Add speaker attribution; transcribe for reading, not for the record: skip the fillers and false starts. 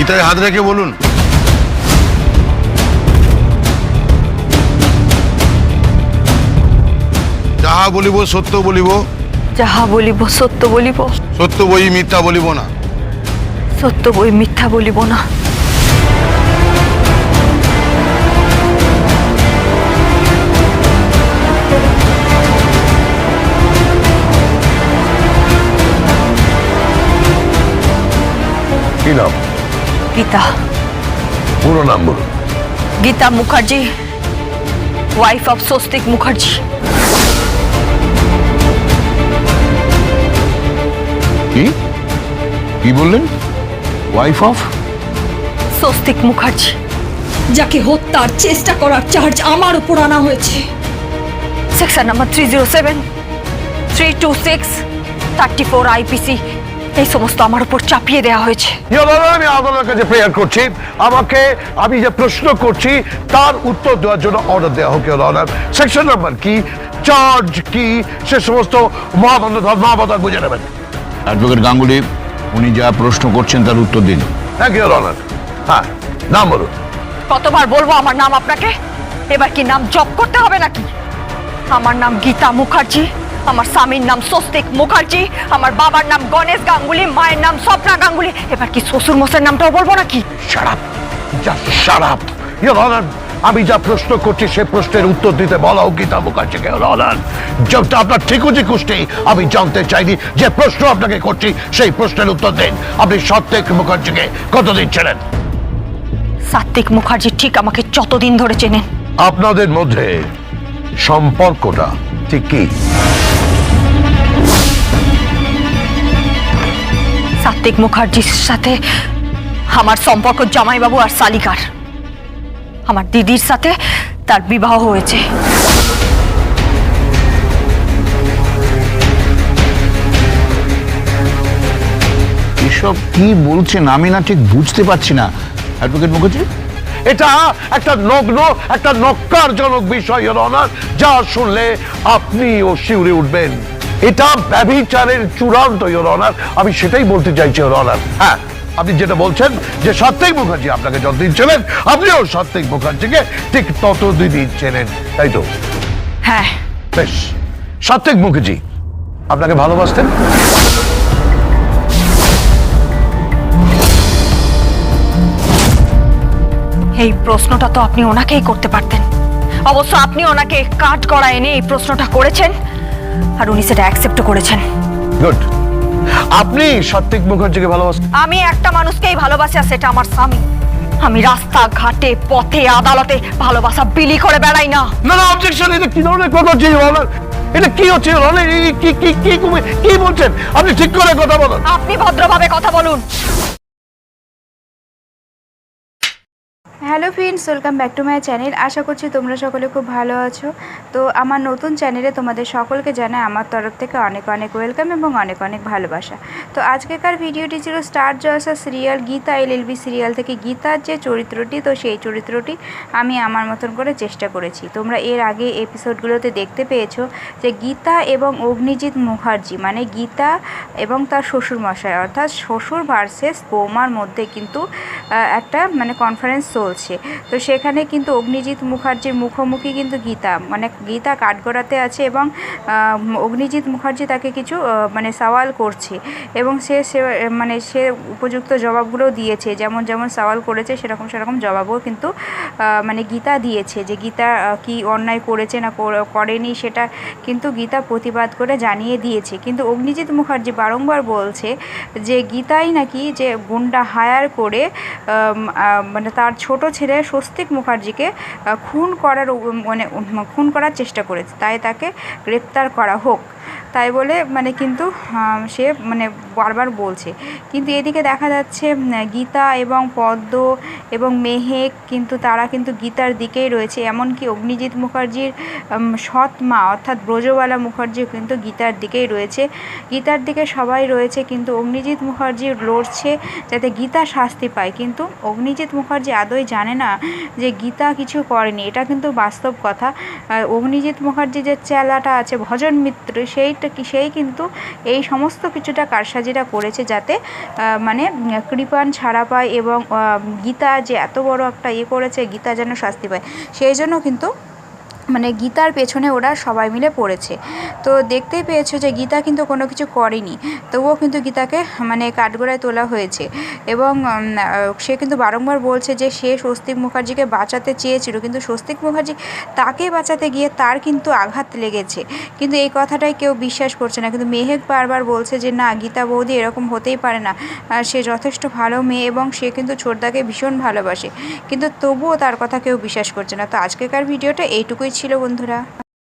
Speaker 1: মাথায় হাত রেখে বলুন। যাহা বলিব সত্য বলিব,
Speaker 2: যাহা বলিব সত্য বলিব,
Speaker 1: সত্য বই মিথ্যা বলিব না।
Speaker 2: সত্য বই মিথ্যা বলিব না।
Speaker 3: কি নাম?
Speaker 2: গীতা।
Speaker 3: পুরো নাম বলুন।
Speaker 2: Gita Mukherjee, wife of Swastik Mukherjee.
Speaker 3: কি কি বললেন? Wife of?
Speaker 2: স্বস্তিক মুখার্জি,
Speaker 4: যাকে হত্যার চেষ্টা করার চার্জ আমার উপর আনা হয়েছে।
Speaker 2: সেকশন নাম্বার 307, 326, 34 আইপিসি এই সমস্ত আমার উপর চাপিয়ে দেওয়া হয়েছে।
Speaker 3: আমি আদালতের কাছে প্রেয়ার করছি, আমি যে প্রশ্ন করছি তার উত্তর দেওয়ার জন্য অর্ডার দেওয়া হোক। সেকশন নাম্বার কি, চার্জ কি, সে সমস্ত মহাবতা বুঝে নেবেন।
Speaker 5: অ্যাডভোকেট গাঙ্গুলি, উনি যা প্রশ্ন করছেন তার উত্তর দিন।
Speaker 3: Thank you honour. হ্যাঁ, নাম বলুন।
Speaker 2: কতবার বলবো আমার নাম আপনাকে? এবার কি নাম জপ করতে হবে নাকি? আমার নাম গীতা মুখার্জি, আমার স্বামীর নাম স্বস্তিক মুখার্জি, আমার বাবার নাম গণেশ গাঙ্গুলি, মায়ের নাম স্বপ্না গাঙ্গুলি। এবার কি শ্বশুর মশাইয়ের নামটাও বলবো নাকি?
Speaker 3: Shut up, just shut up. Your honour, আমি যা প্রশ্ন করছি সে প্রশ্নের উত্তর দিতে বলা হোক গীতা মুখার্জিকে। আপনার ঠিকুজি কুষ্টি আমি জানতে চাইনি, যে প্রশ্ন আপনাকে করছি সেই প্রশ্নের উত্তর দিন। আপনি সত্যিক মুখার্জিকে কতদিন চেনেন?
Speaker 2: সাত্বিক মুখার্জি ঠিক আমাকে যতদিন ধরে চেনেন।
Speaker 3: আপনাদের মধ্যে সম্পর্কটা ঠিক কি?
Speaker 2: সাত্বিক মুখার্জির সাথে আমার সম্পর্ক জামাইবাবু আর শালিকার। আমার দিদির সাথে তার বিবাহ হয়েছে।
Speaker 5: এসব কি বলছেন আমি না ঠিক বুঝতে পারছি না অ্যাডভোকেট মুখার্জি।
Speaker 3: এটা একটা নগ্ন, একটা নক্কারজনক বিষয় ইওর অনার, যা শুনলে আপনিও শিউরে উঠবেন। এটা ব্যভিচারের চূড়ান্ত ইওর অনার, আমি সেটাই বলতে চাইছি ইওর অনার। হ্যাঁ, আপনি যেটা বলছেন যে সাত্বিক মুখার্জি আপনাকে যতদিন চেনেন, আপনিও সাত্বিক মুখার্জিকে ঠিক ততদিনই চেনেন, তাই তো?
Speaker 2: হ্যাঁ।
Speaker 3: বেশ, সাত্বিক মুখার্জি আপনাকে ভালোবাসতেন?
Speaker 2: এই প্রশ্নটা তো আপনি ওনাকেই করতে পারতেন। অবশ্য আপনি ওনাকে কাঠ করা এনে এই প্রশ্নটা করেছেন, আর উনি সেটা অ্যাকসেপ্ট করেছেন।
Speaker 3: গুড। আপনি সাত্বিক মুখার্জিকে ভালোবাসতেন?
Speaker 2: আমি একটা মানুষকেই ভালোবাসি, আর সেটা আমার স্বামী। আমি রাস্তা ঘাটে পথে আদালতে ভালোবাসা বিলি করে বেড়াই না।
Speaker 3: না না, অবজেকশন। এটা কি ধরনের কথা হচ্ছে অনার? এটা কি হচ্ছে অনার? কি বলছেন আপনি? ঠিক করে কথা বলুন।
Speaker 2: আপনি ভদ্রভাবে কথা বলুন।
Speaker 6: Hello friends, welcome back to my channel. আশা করছি তোমরা সকলে খুব ভালো আছো। তো আমার নতুন চ্যানেলে তোমাদের সকলকে জানাই আমার তরফ থেকে অনেক অনেক ওয়েলকাম এবং অনেক অনেক ভালোবাসা। তো আজকেকার ভিডিওটি ছিল স্টার জলসা সিরিয়াল গীতা এলএলবি সিরিয়াল থেকে গীতার যে চরিত্রটি, তো সেই চরিত্রটি আমি আমার মতন করে চেষ্টা করেছি। তোমরা এর আগে এপিসোডগুলোতে দেখতে পেয়েছো যে গীতা এবং অগ্নিজিৎ মুখার্জি, মানে গীতা এবং তার শ্বশুরমশাই, অর্থাৎ শ্বশুর ভার্সেস বৌমার মধ্যে কিন্তু একটা মানে কনফারেন্স চলছে। তো সেখানে কিন্তু অগ্নিজিৎ মুখার্জির মুখোমুখি কিন্তু গীতা, মানে গীতা কাঠগড়াতে আছে এবং অগ্নিজিৎ মুখার্জি তাকে কিছু মানে সওয়াল করছে এবং সে উপযুক্ত জবাবগুলো দিয়েছে। যেমন যেমন সওয়াল করেছে সেরকম জবাবও কিন্তু মানে গীতা দিয়েছে। যে গীতা কি অন্যায় করেছে না করেনি সেটা কিন্তু গীতা প্রতিবাদ করে জানিয়ে দিয়েছে। কিন্তু অগ্নিজিৎ মুখার্জি বারংবার বলছে যে গীতাই নাকি যে গুন্ডা হায়ার করে মানে তার ছোট ছেলে স্বস্তিক মুখার্জিকে খুন করার চেষ্টা করেছে, তাই তাকে গ্রেপ্তার করা হোক, তাই বলে মানে কিন্তু সে মানে বারবার বলছে। কিন্তু এদিকে দেখা যাচ্ছে গীতা এবং পদ্ম এবং মেহেক কিন্তু তারা কিন্তু গীতার দিকেই রয়েছে। এমনকি অগ্নিজিৎ মুখার্জির সৎ মা অর্থাৎ ব্রজবালা মুখার্জি কিন্তু গীতার দিকেই রয়েছে। গীতার দিকে সবাই রয়েছে, কিন্তু অগ্নিজিৎ মুখার্জি লড়ছে যাতে গীতা শাস্তি পায়। কিন্তু অগ্নিজিৎ মুখার্জি আদৌ জানে না যে গীতা কিছু করেনি, এটা কিন্তু বাস্তব কথা। অগ্নিজিৎ মুখার্জি যে চেলাটা আছে ভজন মিত্র, সেই কিন্তু এই সমস্ত কিছুটা কারসাজিটা করেছে যাতে মানে কৃপান ছাড়া পায় এবং গীতা যে এত বড় একটা করেছে, গীতা যেন শাস্তি পায়, সেই জন্য কিন্তু মানে গীতার পেছনে ওরা সবাই মিলে পড়েছে। তো দেখতেই পেয়েছো যে গীতা কিন্তু কোনো কিছু করেনি, তবুও কিন্তু গীতাকে মানে কাঠগড়ায় তোলা হয়েছে এবং সে কিন্তু বারংবার বলছে যে সে স্বস্তিক মুখার্জিকে বাঁচাতে চেয়েছিল, কিন্তু স্বস্তিক মুখার্জি তাকে বাঁচাতে গিয়ে তার কিন্তু আঘাত লেগেছে, কিন্তু এই কথাটাই কেউ বিশ্বাস করছে না। কিন্তু মেহেক বারবার বলছে যে না, গীতা বৌদি এরকম হতেই পারে না, সে যথেষ্ট ভালো মেয়ে এবং সে কিন্তু ছোটদাকে ভীষণ ভালোবাসে, কিন্তু তবুও তার কথা কেউ বিশ্বাস করছে না। তো আজকেকার ভিডিওটা এইটুকুই ছিল বন্ধুরা।